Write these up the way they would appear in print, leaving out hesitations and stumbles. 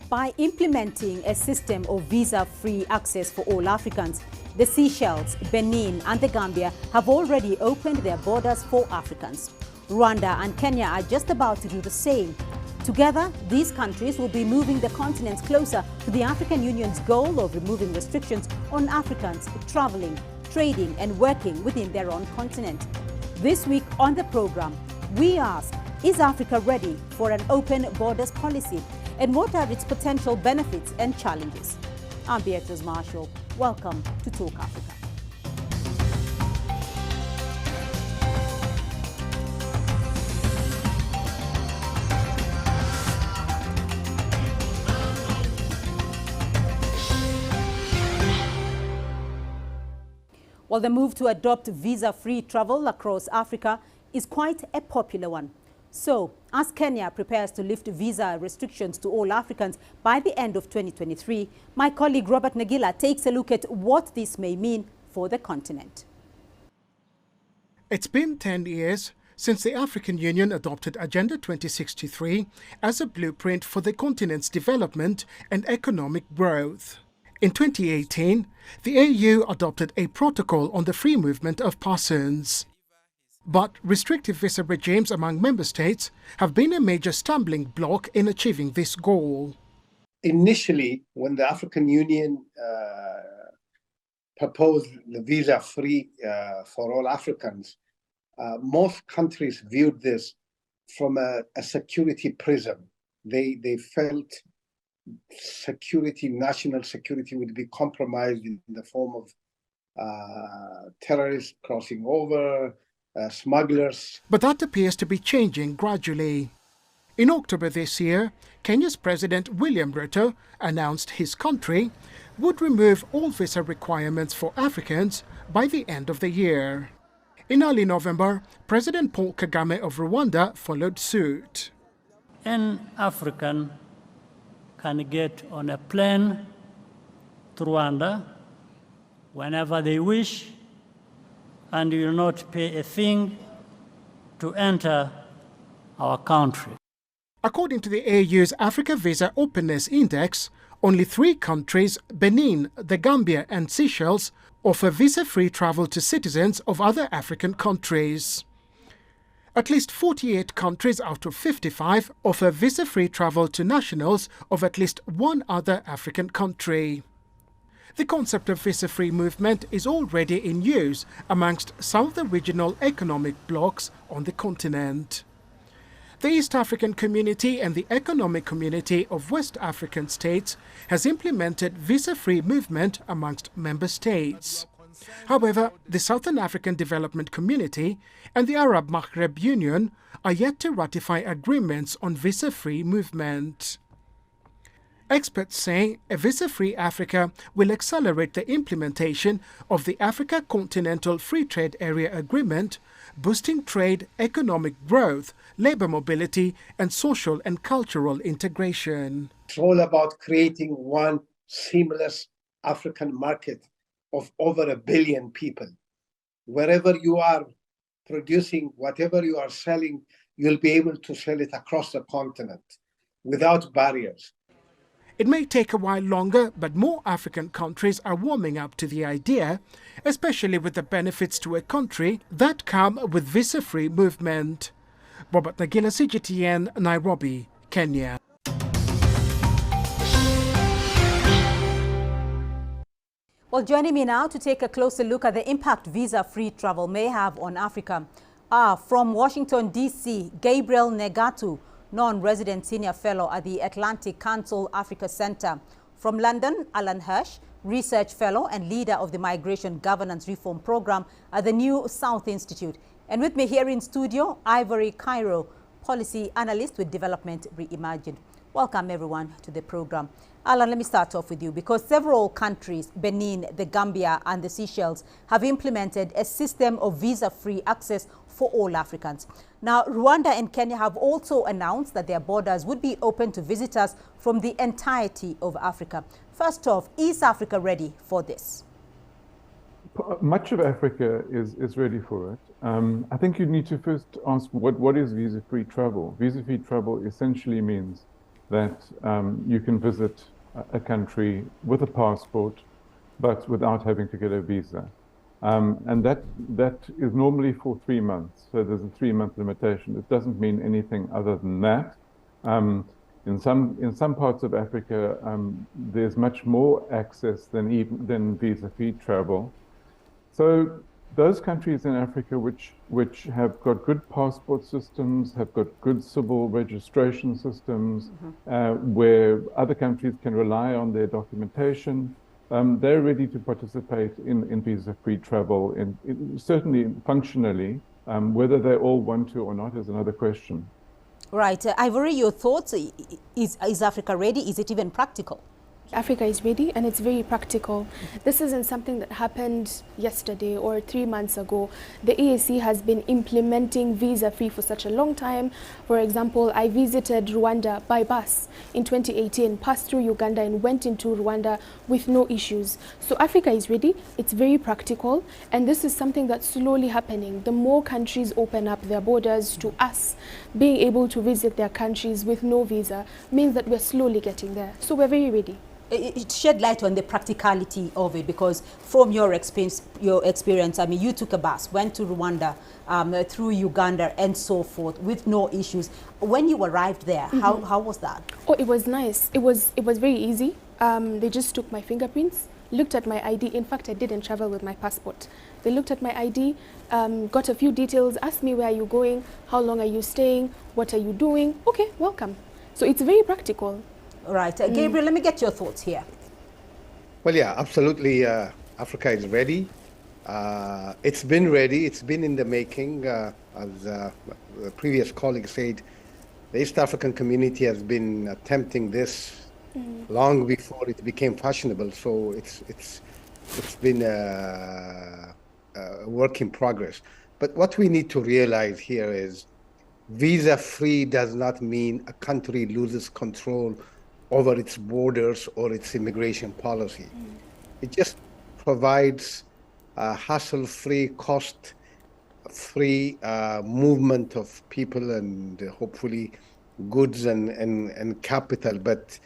by implementing a system of visa-free access for all Africans. The Seychelles, Benin and the Gambia have already opened their borders for Africans. Rwanda and Kenya are just about to do the same. Together, these countries will be moving the continents closer to the African Union's goal of removing restrictions on Africans traveling, trading and working within their own continent. This week on the program, we ask, is Africa ready for an open borders policy? And what are its potential benefits and challenges? I'm Beatrice Marshall. Welcome to Talk Africa. Well, the move to adopt visa-free travel across Africa is quite a popular one. So, as Kenya prepares to lift visa restrictions to all Africans by the end of 2023, my colleague Robert Nagila takes a look at what this may mean for the continent. It's been 10 years since the African Union adopted Agenda 2063 as a blueprint for the continent's development and economic growth. In 2018, the AU adopted a protocol on the free movement of persons. But restrictive visa regimes among member states have been a major stumbling block in achieving this goal. Initially, when the African Union proposed the visa-free for all Africans, most countries viewed this from a security prism. They felt national security would be compromised in the form of terrorists crossing over, smugglers. But that appears to be changing gradually. In October this year, Kenya's President William Ruto announced his country would remove all visa requirements for Africans by the end of the year. In early November, President Paul Kagame of Rwanda followed suit. An African can get on a plane to Rwanda whenever they wish, and you will not pay a thing to enter our country. According to the AU's Africa Visa Openness Index, only 3 countries, Benin, the Gambia and Seychelles, offer visa-free travel to citizens of other African countries. At least 48 countries out of 55 offer visa-free travel to nationals of at least one other African country. The concept of visa-free movement is already in use amongst some of the regional economic blocs on the continent. The East African Community and the Economic Community of West African States has implemented visa-free movement amongst member states. However, the Southern African Development Community and the Arab-Maghreb Union are yet to ratify agreements on visa-free movement. Experts say a visa-free Africa will accelerate the implementation of the Africa Continental Free Trade Area Agreement, boosting trade, economic growth, labor mobility, and social and cultural integration. It's all about creating one seamless African market of over 1 billion people. Wherever you are producing, whatever you are selling, you'll be able to sell it across the continent without barriers. It may take a while longer, but more African countries are warming up to the idea, especially with the benefits to a country that come with visa-free movement. Robert Nagila, CGTN, Nairobi, Kenya. Well, joining me now to take a closer look at the impact visa-free travel may have on Africa are from Washington, D.C., Gabriel Negatu, non-resident senior fellow at the Atlantic Council Africa Center. From London, Alan Hirsch, research fellow and leader of the Migration Governance Reform Program at the New South Institute. And with me here in studio, 𝐓𝐨-𝐬𝐿, policy analyst with Development Reimagined. Welcome everyone to the program. Alan, let me start off with you because several countries, Benin, the Gambia and the Seychelles, have implemented a system of visa-free access for all Africans. Now, Rwanda and Kenya have also announced that their borders would be open to visitors from the entirety of Africa. First off, is Africa ready for this? Much of Africa is ready for it. I think you need to first ask what is visa-free travel? Visa-free travel essentially means that you can visit a country with a passport, but without having to get a visa. And that is normally for 3 months. So there's a 3-month limitation. It doesn't mean anything other than that. In some parts of Africa, there's much more access than visa-free travel. So those countries in Africa which have got good passport systems, have got good civil registration systems, where other countries can rely on their documentation, they're ready to participate in visa-free travel, certainly functionally. Whether they all want to or not is another question. Right. Ivory, your thoughts? Is Africa ready? Is it even practical? Africa is ready, and it's very practical. This isn't something that happened yesterday or 3 months ago. The EAC has been implementing visa-free for such a long time. For example, I visited Rwanda by bus in 2018, passed through Uganda and went into Rwanda with no issues. So Africa is ready, it's very practical, and this is something that's slowly happening. The more countries open up their borders to us, being able to visit their countries with no visa means that we're slowly getting there. So we're very ready. It shed light on the practicality of it, because from your experience, I mean, you took a bus, went to Rwanda, through Uganda and so forth with no issues. When you arrived there, how was that? Oh, it was nice. It was very easy. They just took my fingerprints, looked at my ID. In fact, I didn't travel with my passport. They looked at my ID, got a few details, asked me where are you going, how long are you staying, what are you doing? Okay, welcome. So it's very practical. Right. Gabriel, let me get your thoughts here. Well, yeah, absolutely. Africa is ready. It's been ready. It's been in the making. As the previous colleague said, the East African community has been attempting this long before it became fashionable. So it's been a work in progress. But what we need to realize here is visa-free does not mean a country loses control over its borders or its immigration policy. It just provides hassle-free, cost-free movement of people and hopefully goods and capital. But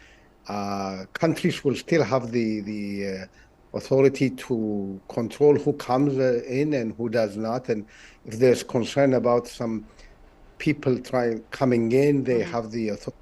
countries will still have the authority to control who comes in and who does not. And if there's concern about some people coming in, they have the authority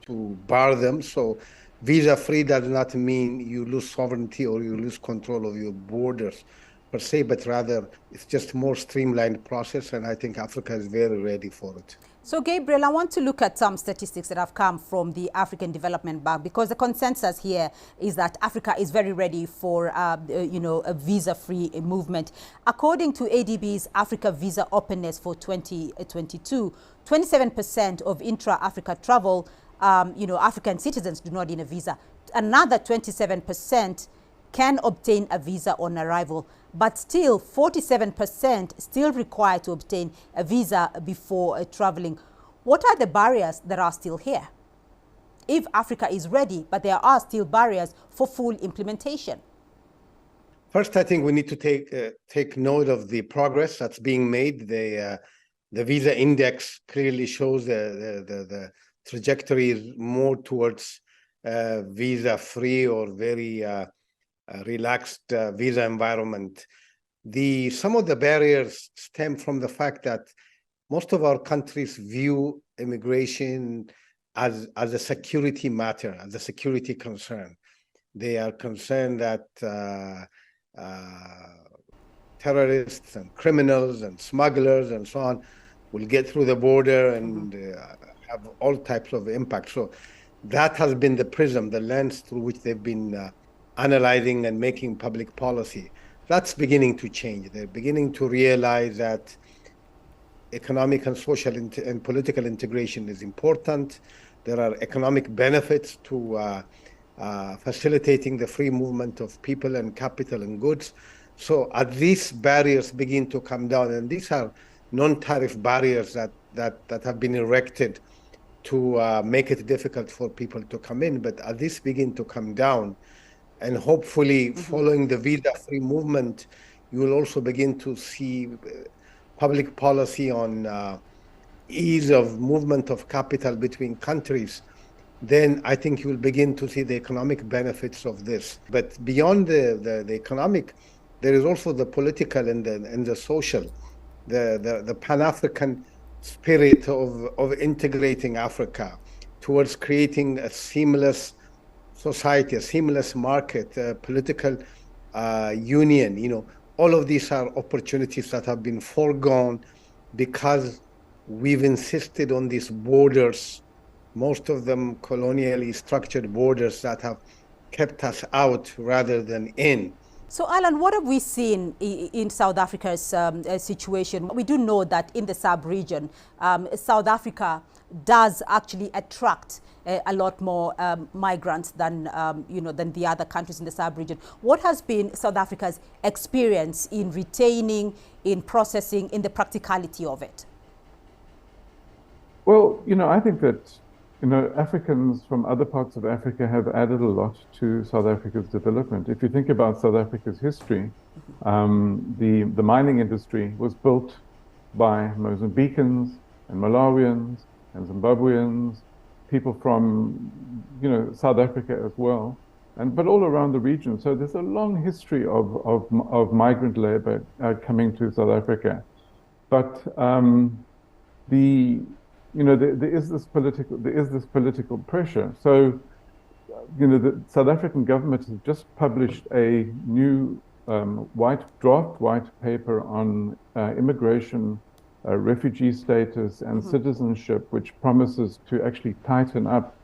to bar them. So visa-free does not mean you lose sovereignty or you lose control of your borders per se, but rather it's just a more streamlined process, and I think Africa is very ready for it. So Gabriel, I want to look at some statistics that have come from the African Development Bank, because the consensus here is that Africa is very ready for a visa-free movement. According to ADB's Africa Visa Openness for 2022, 27% of intra-Africa travel, African citizens do not need a visa. Another 27% can obtain a visa on arrival, but still 47% still require to obtain a visa before traveling. What are the barriers that are still here? If Africa is ready, but there are still barriers for full implementation. First, I think we need to take note of the progress that's being made. The visa index clearly shows the trajectory is more towards visa-free or very relaxed visa environment. Some of the barriers stem from the fact that most of our countries view immigration as a security matter, as a security concern. They are concerned that terrorists and criminals and smugglers and so on will get through the border and have all types of impact. So that has been the prism, the lens through which they've been analyzing and making public policy. That's beginning to change. They're beginning to realize that economic and social and political integration is important. There are economic benefits to facilitating the free movement of people and capital and goods. So as these barriers begin to come down, and these are non-tariff barriers that have been erected to make it difficult for people to come in, but as these begin to come down, and hopefully following the visa-free movement, you will also begin to see public policy on ease of movement of capital between countries. then I think you will begin to see the economic benefits of this. But beyond the economic, there is also the political and the social, the Pan-African spirit of integrating Africa towards creating a seamless society, a seamless market, a political union. You know, all of these are opportunities that have been foregone because we've insisted on these borders, most of them colonially structured borders that have kept us out rather than in. So, Alan, what have we seen in South Africa's situation? We do know that in the sub-region, South Africa does actually attract a lot more migrants than than the other countries in the sub-region. What has been South Africa's experience in retaining, in processing, in the practicality of it? Well, I think that Africans from other parts of Africa have added a lot to South Africa's development. If you think about South Africa's history, the mining industry was built by Mozambicans and Malawians and Zimbabweans, people from South Africa as well, but all around the region. So there's a long history of migrant labor coming to South Africa, but there is this political pressure. So, the South African government has just published a new draft white paper on immigration, refugee status, and citizenship, which promises to actually tighten up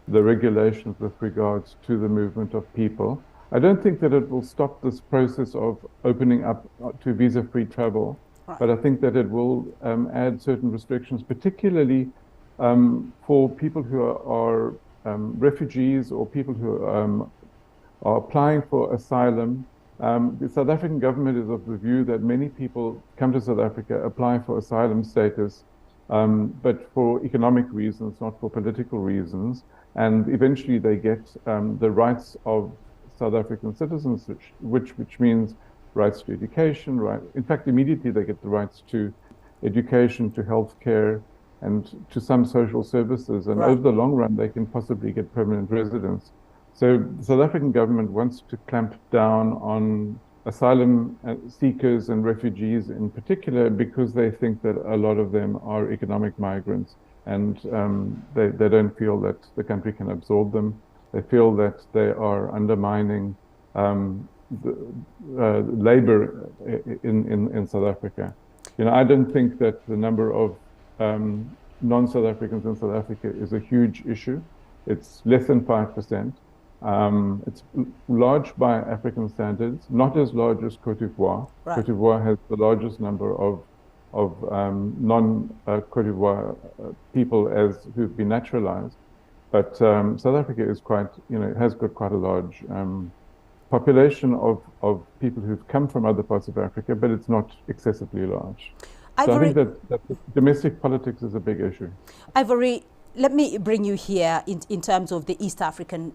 the regulations with regards to the movement of people. I don't think that it will stop this process of opening up to visa-free travel. But I think that it will add certain restrictions, particularly for people who are refugees or people who are applying for asylum. The South African government is of the view that many people come to South Africa, apply for asylum status, but for economic reasons, not for political reasons. And eventually they get the rights of South African citizens, which means rights to education, in fact, immediately they get the rights to education, to health care, and to some social services. And over the long run, they can possibly get permanent residence. So the South African government wants to clamp down on asylum seekers and refugees in particular, because they think that a lot of them are economic migrants, and they don't feel that the country can absorb them. They feel that they are undermining labor in South Africa. I don't think that the number of non-South Africans in South Africa is a huge issue. It's less than 5%. It's large by African standards, not as large as Côte d'Ivoire. Côte d'Ivoire has the largest number of non-Côte d'Ivoire people who've been naturalized, but South Africa is has got quite a large population of people who've come from other parts of Africa, but it's not excessively large. So I think that domestic politics is a big issue. Ivory, let me bring you here in terms of the East African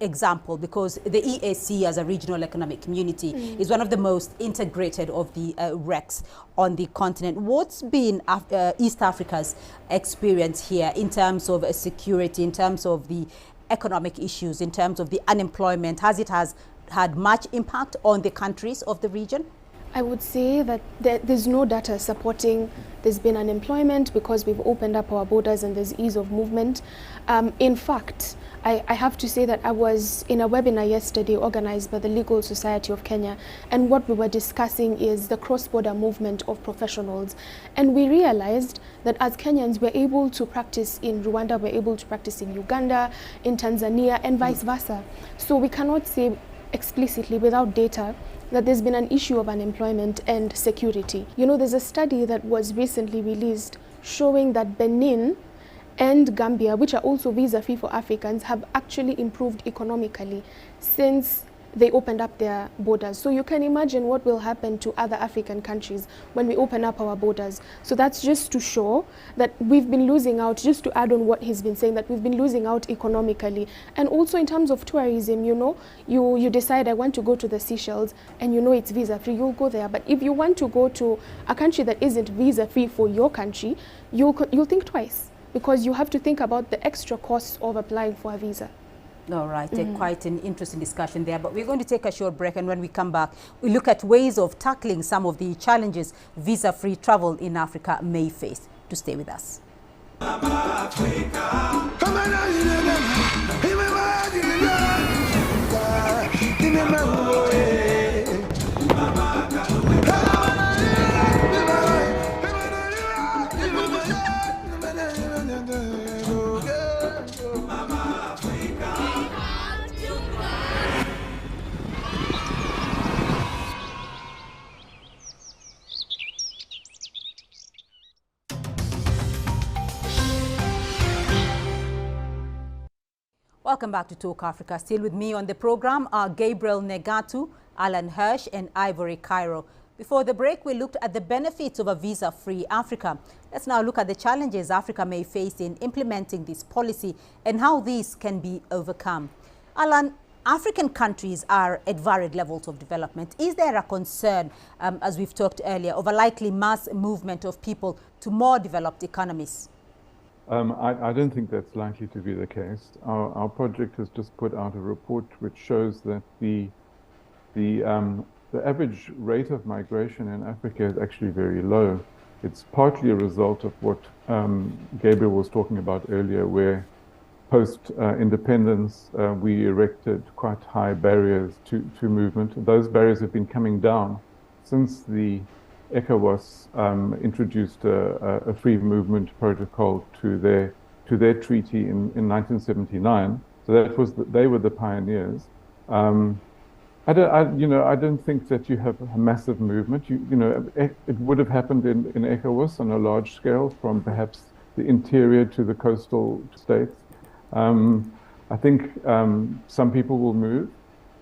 example, because the EAC as a regional economic community is one of the most integrated of the RECs on the continent. What's been East Africa's experience here in terms of security, in terms of the economic issues, in terms of the unemployment? Has it had much impact on the countries of the region? I would say that there's no data supporting there's been unemployment because we've opened up our borders and there's ease of movement. In fact, I have to say that I was in a webinar yesterday organized by the Legal Society of Kenya, and what we were discussing is the cross-border movement of professionals. And we realized that as Kenyans, we're able to practice in Rwanda, we're able to practice in Uganda, in Tanzania, and vice versa. So we cannot say explicitly without data that there's been an issue of unemployment and security. There's a study that was recently released showing that Benin and Gambia, which are also visa-free for Africans, have actually improved economically since they opened up their borders. So you can imagine what will happen to other African countries when we open up our borders. So that's just to show that we've been losing out, just to add on what he's been saying, that we've been losing out economically. And also in terms of tourism, you decide, I want to go to the Seychelles, and it's visa-free, you'll go there. But if you want to go to a country that isn't visa-free for your country, you'll think twice. because you have to think about the extra costs of applying for a visa. All right, quite an interesting discussion there, but we're going to take a short break, and when we come back, we look at ways of tackling some of the challenges visa-free travel in Africa may face. To stay with us. Welcome back to Talk Africa. Still with me on the program are 𝐓𝐴𝐺𝐤, Alan Hirsch and 𝐓𝐵𝐷𝐤𝐚. Before the break, we looked at the benefits of a visa-free Africa. Let's now look at the challenges Africa may face in implementing this policy and how these can be overcome. Alan, African countries are at varied levels of development. Is there a concern, as we've talked earlier, of a likely mass movement of people to more developed economies? I don't think that's likely to be the case. Our project has just put out a report which shows that the average rate of migration in Africa is actually very low. It's partly a result of what Gabriel was talking about earlier, where post-independence we erected quite high barriers to movement. Those barriers have been coming down since the ECOWAS introduced a free movement protocol to their treaty in 1979. So they were the pioneers. I don't think that you have a massive movement. It would have happened in ECOWAS on a large scale, from perhaps the interior to the coastal states. I think some people will move.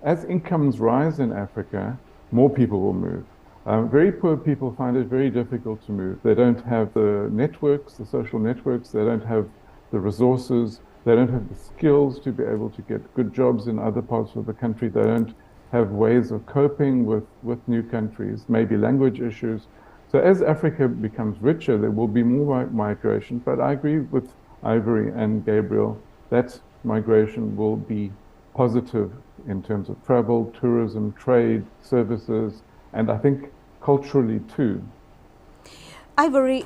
As incomes rise in Africa, more people will move. Very poor people find it very difficult to move. They don't have the networks, the social networks, they don't have the resources, they don't have the skills to be able to get good jobs in other parts of the country, they don't have ways of coping with new countries, maybe language issues. So as Africa becomes richer, there will be more migration, but I agree with Ivory and Gabriel that migration will be positive in terms of travel, tourism, trade, services, and I think culturally too. Ivory,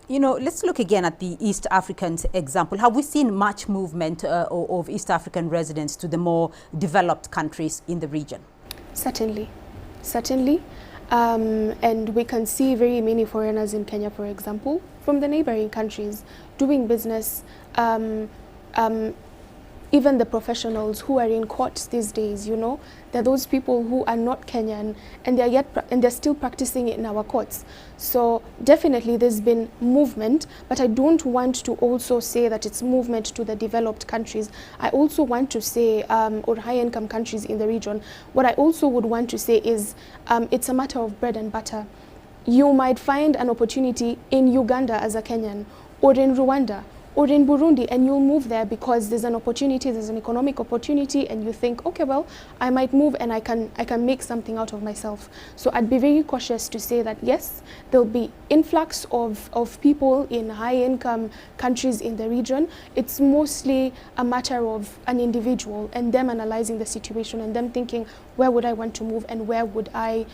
let's look again at the East African example. Have we seen much movement of East African residents to the more developed countries in the region? Certainly. And we can see very many foreigners in Kenya, for example, from the neighboring countries doing business. Even the professionals who are in courts these days, they're those people who are not Kenyan, and they're still practicing it in our courts. So definitely there's been movement, but I don't want to also say that it's movement to the developed countries. I also want to say, or high-income countries in the region, what I also would want to say is it's a matter of bread and butter. You might find an opportunity in Uganda as a Kenyan, or in Rwanda, or in Burundi, and you'll move there because there's an opportunity, there's an economic opportunity, and you think, okay, well, I might move and I can make something out of myself. So I'd be very cautious to say that, yes, there'll be influx of people in high-income countries in the region. It's mostly a matter of an individual and them analyzing the situation and them thinking, where would I want to move and where would I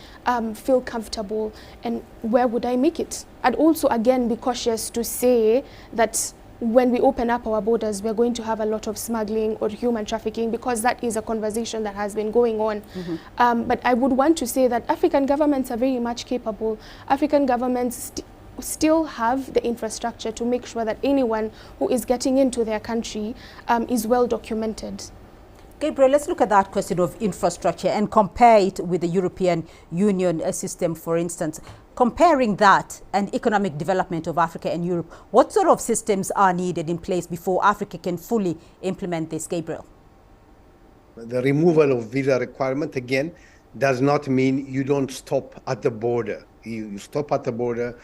feel comfortable and where would I make it? I'd also, again, be cautious to say that when we open up our borders, we're going to have a lot of smuggling or human trafficking, because that is a conversation that has been going on. But I would want to say that African governments are very much capable. African governments still have the infrastructure to make sure that anyone who is getting into their country is well documented. Gabriel, let's look at that question of infrastructure and compare it with the European Union system, for instance. Comparing that and economic development of Africa and Europe, what sort of systems are needed in place before Africa can fully implement this, Gabriel? The removal of visa requirement, again, does not mean you don't stop at the border. You stop at the border.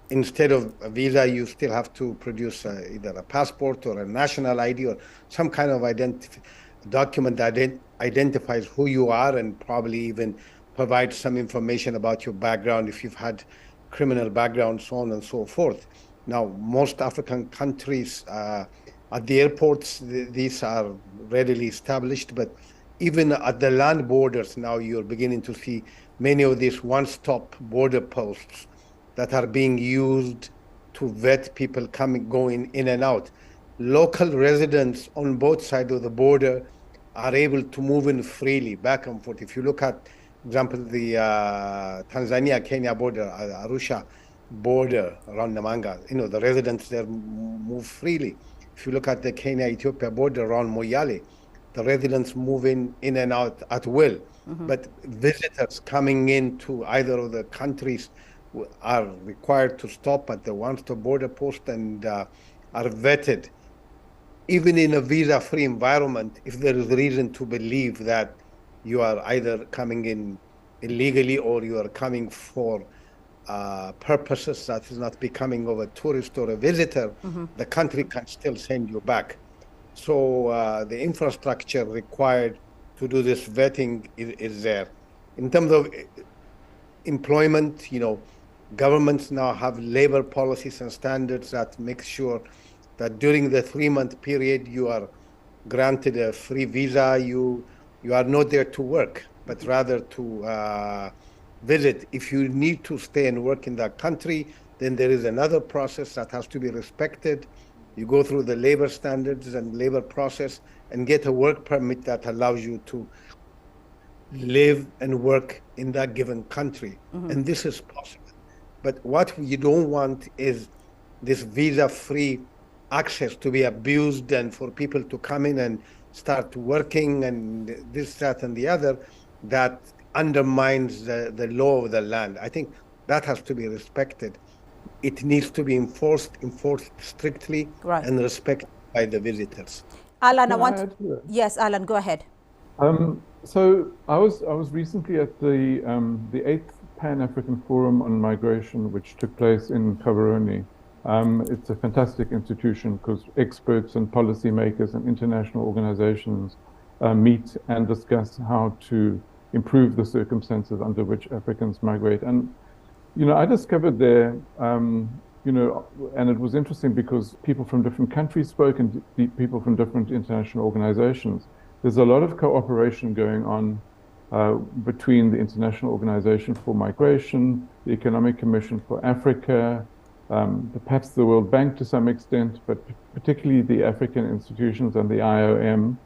Instead of a visa, you still have to produce either a passport or a national ID or some kind of document that identifies who you are, and probably even provide some information about your background, if you've had criminal background, so on and so forth. Now, most African countries, at the airports, these are readily established, but even at the land borders now, you're beginning to see many of these one-stop border posts that are being used to vet people going in and out. Local residents on both sides of the border are able to move in freely, back and forth. If you look at, for example, the Tanzania-Kenya border, Arusha border around Namanga, the residents there move freely. If you look at the Kenya-Ethiopia border around Moyale, the residents move in and out at will. But visitors coming into either of the countries are required to stop at the one-stop border post and are vetted. Even in a visa-free environment, if there is reason to believe that you are either coming in illegally or you are coming for purposes that is not becoming of a tourist or a visitor, the country can still send you back. So the infrastructure required to do this vetting is there. In terms of employment, governments now have labor policies and standards that make sure that during the 3-month period you are granted a free visa. You are not there to work, but rather to visit. If you need to stay and work in that country, then there is another process that has to be respected. You go through the labor standards and labor process and get a work permit that allows you to live and work in that given country. And this is possible. But what we don't want is this visa-free access to be abused and for people to come in and start working and this, that, and the other, that undermines the law of the land. I think that has to be respected. It needs to be enforced strictly and respected by the visitors. Alan, yes, Alan, go ahead. So I was recently at the 8th Pan-African Forum on Migration, which took place in Gaborone. It's a fantastic institution because experts and policymakers and international organizations meet and discuss how to improve the circumstances under which Africans migrate. And, I discovered there, and it was interesting because people from different countries spoke and people from different international organizations. There's a lot of cooperation going on between the International Organization for Migration, the Economic Commission for Africa, perhaps the World Bank to some extent, but particularly the African institutions and the IOM,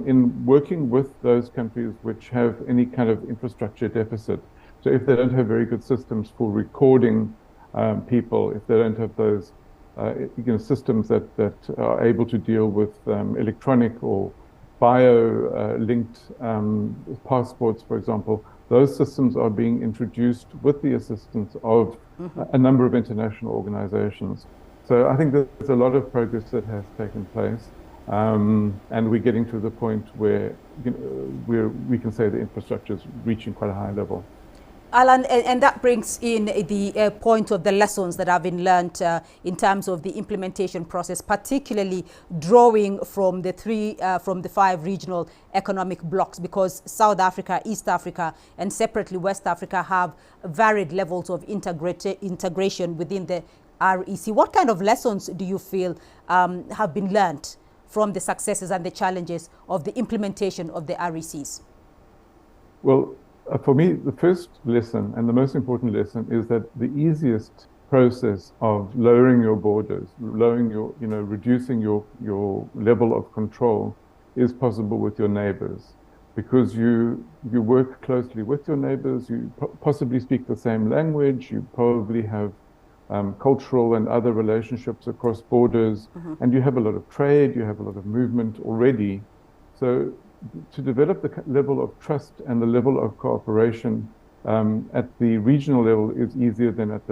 in working with those countries which have any kind of infrastructure deficit. So if they don't have very good systems for recording people, if they don't have those systems that are able to deal with electronic or bio-linked passports, for example, those systems are being introduced with the assistance of a number of international organizations. So I think there's a lot of progress that has taken place. And we're getting to the point where we can say the infrastructure is reaching quite a high level. Alan, and that brings in the point of the lessons that have been learned in terms of the implementation process, particularly drawing from the 5 regional economic blocks, because South Africa, East Africa, and separately West Africa have varied levels of integration within the REC. What kind of lessons do you feel have been learned from the successes and the challenges of the implementation of the RECs? Well, for me, the first lesson and the most important lesson is that the easiest process of lowering your borders, reducing your level of control is possible with your neighbors, because you work closely with your neighbors, you possibly speak the same language, you probably have cultural and other relationships across borders, and you have a lot of trade, you have a lot of movement already. So to develop the level of trust and the level of cooperation at the regional level is easier than at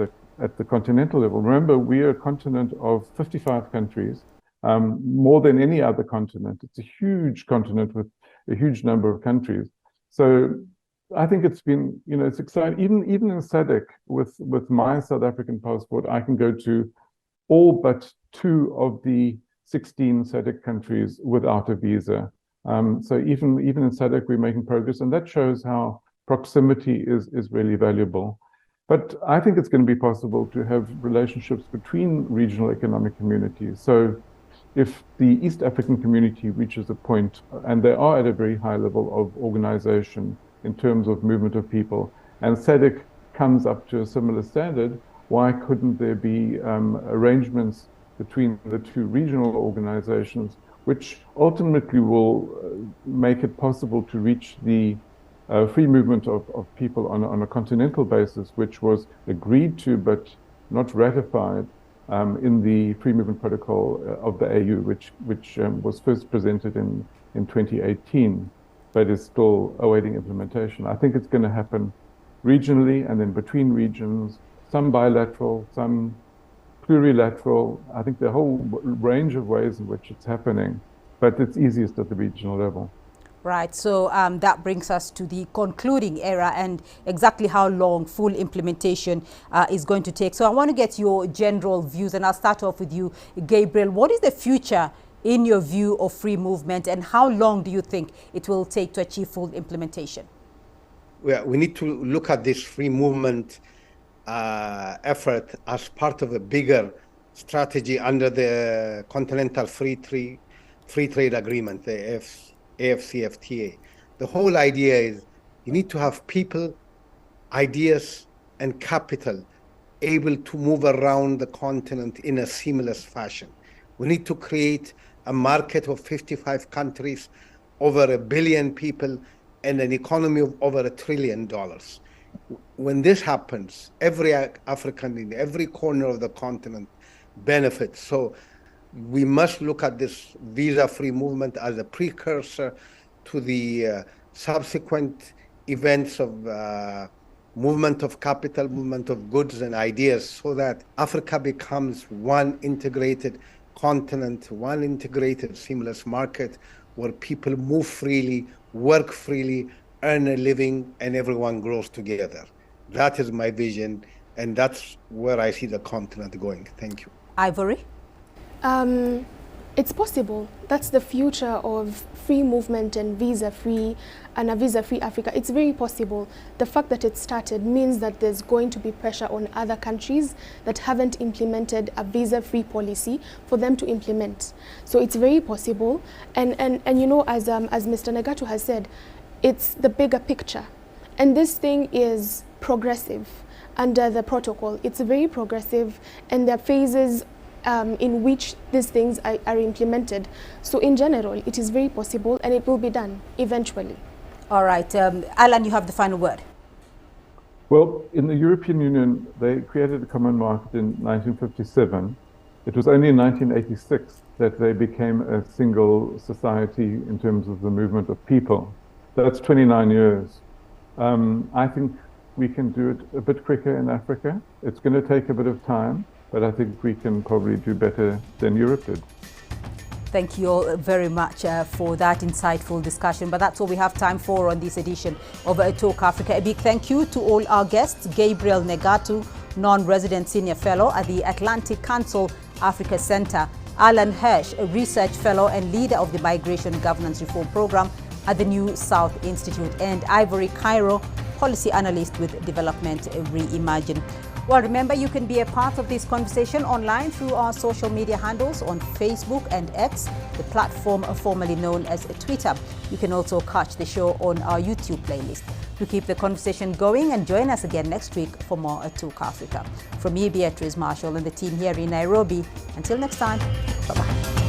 the continental level. Remember, we are a continent of 55 countries, more than any other continent. It's a huge continent with a huge number of countries. So I think it's been, it's exciting. Even in SADC, with my South African passport, I can go to all but 2 of the 16 SADC countries without a visa. So even in SADC, we're making progress, and that shows how proximity is really valuable. But I think it's going to be possible to have relationships between regional economic communities. So if the East African community reaches a point, and they are at a very high level of organization in terms of movement of people, and SADC comes up to a similar standard, why couldn't there be arrangements between the two regional organizations, which ultimately will make it possible to reach the free movement of people on a continental basis, which was agreed to but not ratified in the Free Movement Protocol of the AU, which was first presented in 2018, but is still awaiting implementation. I think it's going to happen regionally and then between regions, some bilateral, some plurilateral. I think the whole range of ways in which it's happening, but it's easiest at the regional level. Right, so that brings us to the concluding era and exactly how long full implementation is going to take. So I want to get your general views, and I'll start off with you, Gabriel. What is the future, in your view, of free movement, and how long do you think it will take to achieve full implementation? Well, we need to look at this free movement effort as part of a bigger strategy under the Continental Free Trade Agreement, the 𝐓𝐶FTA. The whole idea is you need to have people, ideas, and capital able to move around the continent in a seamless fashion. We need to create a market of 55 countries, over 1 billion people, and an economy of over $1 trillion. When this happens, every African in every corner of the continent benefits. So we must look at this visa-free movement as a precursor to the subsequent events of movement of capital, movement of goods and ideas, so that Africa becomes one integrated continent, one integrated seamless market where people move freely, work freely, earn a living, and everyone grows together. That is my vision, and that's where I see the continent going. Thank you. Ivory? It's possible. That's the future of free movement and visa-free, and a visa-free Africa. It's very possible. The fact that it started means that there's going to be pressure on other countries that haven't implemented a visa-free policy for them to implement. So it's very possible. And you know, as Mr. Gnagato has said, it's the bigger picture. And this thing is progressive under the protocol. It's very progressive, and there are phases in which these things are implemented. So in general, it is very possible, and it will be done eventually. All right. Alan, you have the final word. Well, in the European Union, they created a common market in 1957. It was only in 1986 that they became a single society in terms of the movement of people. That's 29 years. I think we can do it a bit quicker in Africa. It's going to take a bit of time, but I think we can probably do better than Europe did. Thank you all very much for that insightful discussion. But that's all we have time for on this edition of Talk Africa. A big thank you to all our guests: Gabriel Gnagato, non-resident senior fellow at the Atlantic Council Africa Center; Alan Hirsch, a research fellow and leader of the Migration Governance Reform Program at the New South Institute; and Ivory Cairo, policy analyst with Development Reimagine. Well, remember, you can be a part of this conversation online through our social media handles on Facebook and X, the platform formerly known as Twitter. You can also catch the show on our YouTube playlist. To keep the conversation going, and join us again next week for more Talk Africa. From me, Beatrice Marshall, and the team here in Nairobi. Until next time, bye-bye.